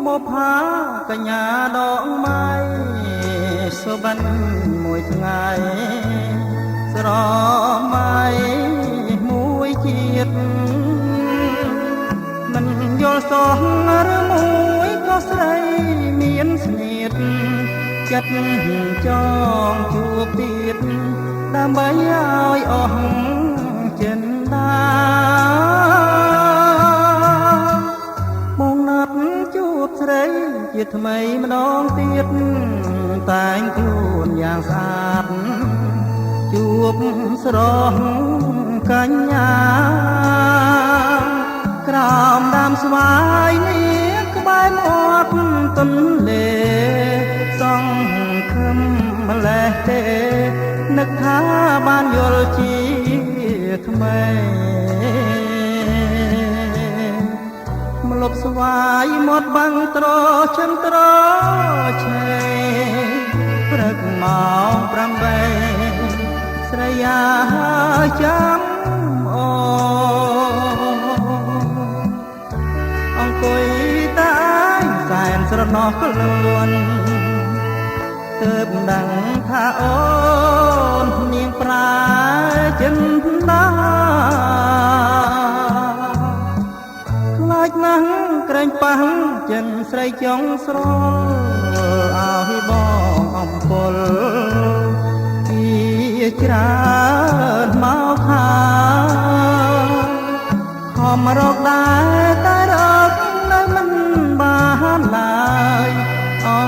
បុផាកញ្ញាដងម៉ៃសុបិនមួយថ្ងៃស្រមៃមួយជាតិមិនយល់សោះឬមួយក៏ស្រីមានស្នៀតចិត្តចងជួបទៀតដើម្បីឲ្យអស់ចិនដាមកណាត់ជួបស្រីជាថ្មីម្ដងទៀតតែងខ្លួនយ៉ាងស្អាតជួបស្រស់កញ្ញាក្រោមដើមស្វាយនេះក្បែរមាត់ទន្លេសង្ឃឹមម្លេះទេនឹកថាបានយល់ជាថ្មីម្លប់ស្វាយមាត់បាំងត្រឈឹមត្រឆេព្រឹកម៉ោង8ស្រីយ៉ាចាំអូអង្គុយតែសែនស្រណោះខ្លួនទើបដឹងថាអូននាងប្រាចិនដាខ្លាចណាស់ក្រែងប៉ះចិនស្រីចង់ស្រលឲ្យបងអំពលពីច្រើនមកខាខំរកដែរតែរកនៅមិនបានឡើយអូ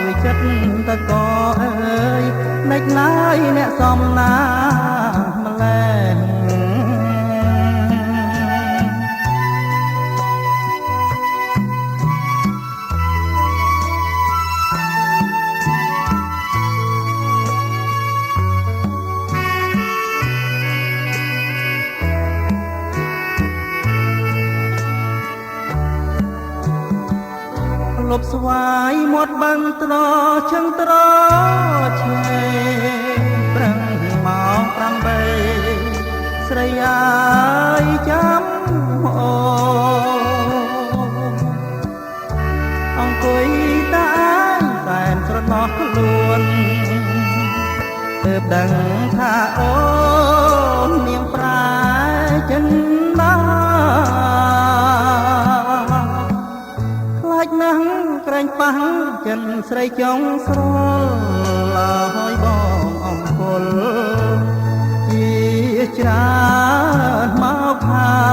យចិត្តតកអើយណេចឡើយអ្នកសំណាម្លេះលប់ស្វាយមាត់បាំងត្រឈឹងត្រឆេប្រឹងម៉ោង8ស្រីអាយចាំអូអង្គុយតែសែនស្រណោះខ្លួនទើបដឹងថាអូននាងប្រាចិនដាខ្លាចណាស់ក្រែងប៉ះចិនស្រីចង់ស្រលឲ្យបងអង្គុលជាច្រើនមកខា